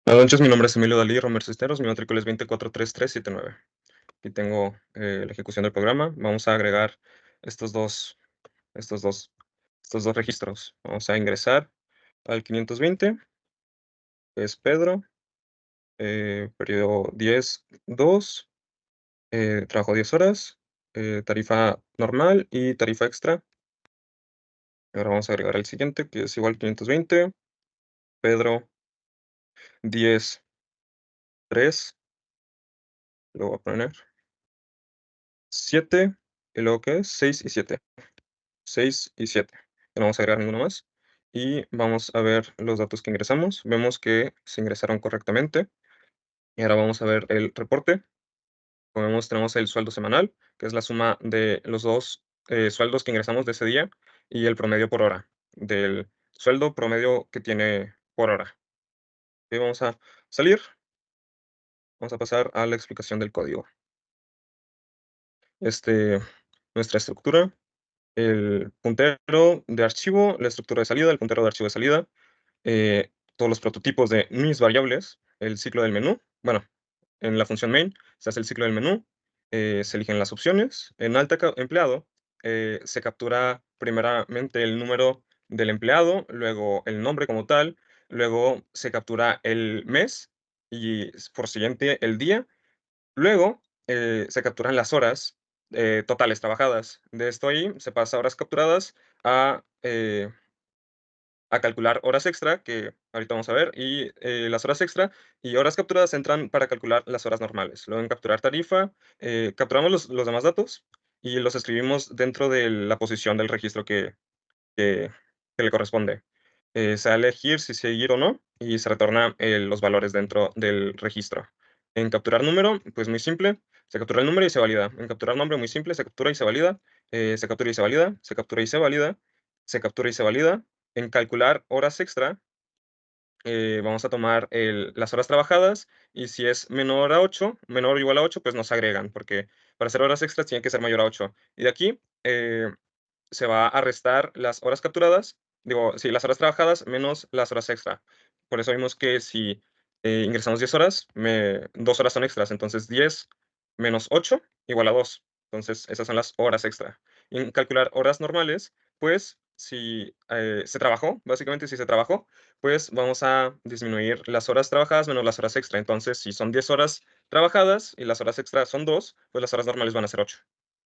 Buenas noches, mi nombre es Emilio Dalí Romero Cisneros, mi matrícula es 243379. Aquí tengo la ejecución del programa. Vamos a agregar estos dos, estos dos, estos dos registros. Vamos a ingresar al 520, que es Pedro, periodo 10-2, trabajo 10 horas, tarifa normal y tarifa extra. Ahora vamos a agregar el siguiente, que es igual 520, Pedro 10-3, lo voy a poner 7, y luego ¿qué es? 6 y 7. 6 y 7. No vamos a agregar ninguno más. Y vamos a ver los datos que ingresamos. Vemos que se ingresaron correctamente. Y ahora vamos a ver el reporte. Como vemos, tenemos el sueldo semanal, que es la suma de los dos sueldos que ingresamos de ese día y el promedio por hora, del sueldo promedio que tiene por hora. Y vamos a salir. Vamos a pasar a la explicación del código. Este, nuestra estructura, el puntero de archivo, la estructura de salida, el puntero de archivo de salida, todos los prototipos de mis variables, el ciclo del menú. Bueno, en la función main se hace el ciclo del menú, se eligen las opciones. En empleado se captura primeramente el número del empleado, luego el nombre como tal, luego se captura el mes y por siguiente el día, luego se capturan las horas totales trabajadas. De esto ahí se pasa a horas capturadas a calcular horas extra, que ahorita vamos a ver, y las horas extra y horas capturadas entran para calcular las horas normales. Luego en capturar tarifa, capturamos los demás datos y los escribimos dentro de la posición del registro que, que le corresponde. Se va a elegir si seguir o no y se retorna los valores dentro del registro. En capturar número, pues muy simple, se captura el número y se valida. En capturar nombre, muy simple, se captura y se valida, se captura y se valida, se captura y se valida, se captura y se valida. En calcular horas extra, vamos a tomar las horas trabajadas y si es menor a 8, menor o igual a 8, pues nos agregan, porque para hacer horas extras tiene que ser mayor a 8. Y de aquí se va a restar las horas capturadas, digo, sí, las horas trabajadas menos las horas extra. Por eso vimos que si ingresamos 10 horas, 2 horas son extras, entonces 10 menos 8 igual a 2. Entonces esas son las horas extra. Y en calcular horas normales, pues si se trabajó, básicamente si se trabajó, pues vamos a disminuir las horas trabajadas menos las horas extra. Entonces, si son 10 horas trabajadas y las horas extra son 2, pues las horas normales van a ser 8.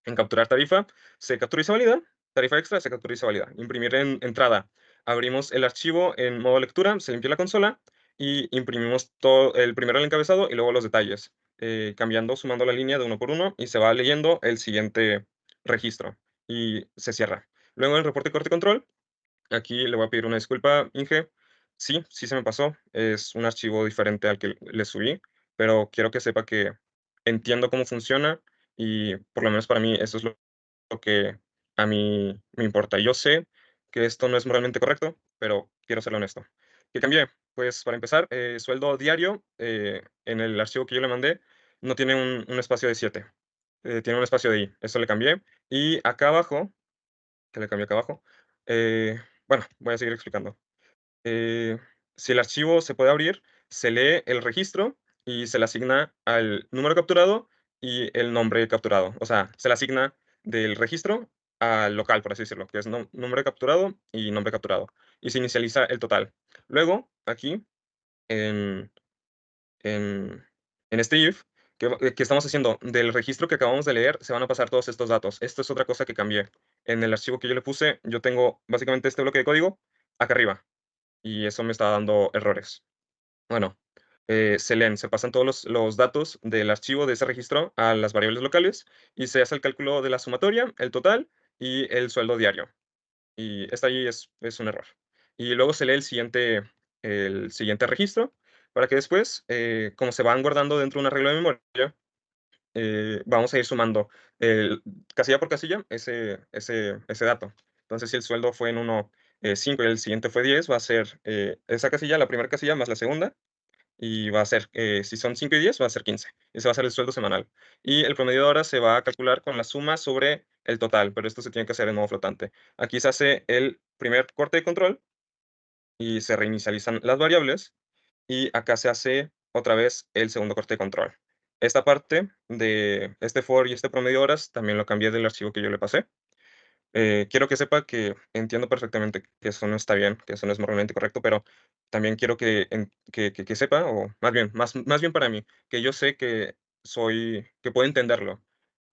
En capturar tarifa, se captura y se valida. Tarifa extra, se captura y se valida. Imprimir en entrada. Abrimos el archivo en modo lectura, se limpia la consola y imprimimos todo, el primero el encabezado y luego los detalles, cambiando, sumando la línea de uno por uno y se va leyendo el siguiente registro y se cierra. Luego en el reporte corte control, aquí le voy a pedir una disculpa, Inge. Sí, sí se me pasó. Es un archivo diferente al que le subí, pero quiero que sepa que entiendo cómo funciona y por lo menos para mí eso es lo que a mí me importa. Yo sé que esto no es moralmente correcto, pero quiero ser honesto. ¿Qué cambié? Pues para empezar, sueldo diario en el archivo que yo le mandé no tiene un espacio de 7, tiene un espacio de I. Eso le cambié. Y acá abajo, que le cambié acá abajo, eh, bueno, voy a seguir explicando. Eh, si el archivo se puede abrir, se lee el registro y se le asigna al número capturado y el nombre capturado. O sea, se le asigna del registro al local, por así decirlo, que es nombre capturado y nombre capturado. Y se inicializa el total. Luego, aquí, en, en, en este if, que estamos haciendo del registro que acabamos de leer, se van a pasar todos estos datos. Esto es otra cosa que cambié. En el archivo que yo le puse, yo tengo básicamente este bloque de código acá arriba y eso me está dando errores. Bueno, se pasan todos los datos del archivo de ese registro a las variables locales y se hace el cálculo de la sumatoria, el total y el sueldo diario. Y esta ahí es un error. Y luego se lee el siguiente registro para que después, como se van guardando dentro de un arreglo de memoria, vamos a ir sumando casilla por casilla ese dato. Entonces, si el sueldo fue en uno 5 y el siguiente fue 10, va a ser esa casilla, la primera casilla más la segunda, y va a ser, si son 5 y 10, va a ser 15. Ese va a ser el sueldo semanal. Y el promedio de horas se va a calcular con la suma sobre el total, pero esto se tiene que hacer en modo flotante. Aquí se hace el primer corte de control y se reinicializan las variables y acá se hace otra vez el segundo corte de control. Esta parte de este for y este promedio de horas también lo cambié del archivo que yo le pasé. Quiero que sepa que entiendo perfectamente que eso no está bien, que eso no es moralmente correcto, pero también quiero que sepa, o más bien para mí, que yo sé que puedo entenderlo,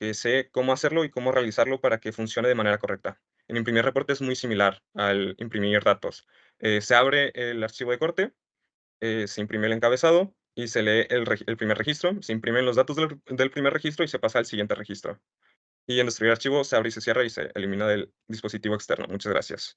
que sé cómo hacerlo y cómo realizarlo para que funcione de manera correcta. En imprimir reporte es muy similar al imprimir datos. Se abre el archivo de corte, se imprime el encabezado y se lee el primer registro, se imprimen los datos del primer registro y se pasa al siguiente registro. Y en destruir archivo se abre y se cierra y se elimina del dispositivo externo. Muchas gracias.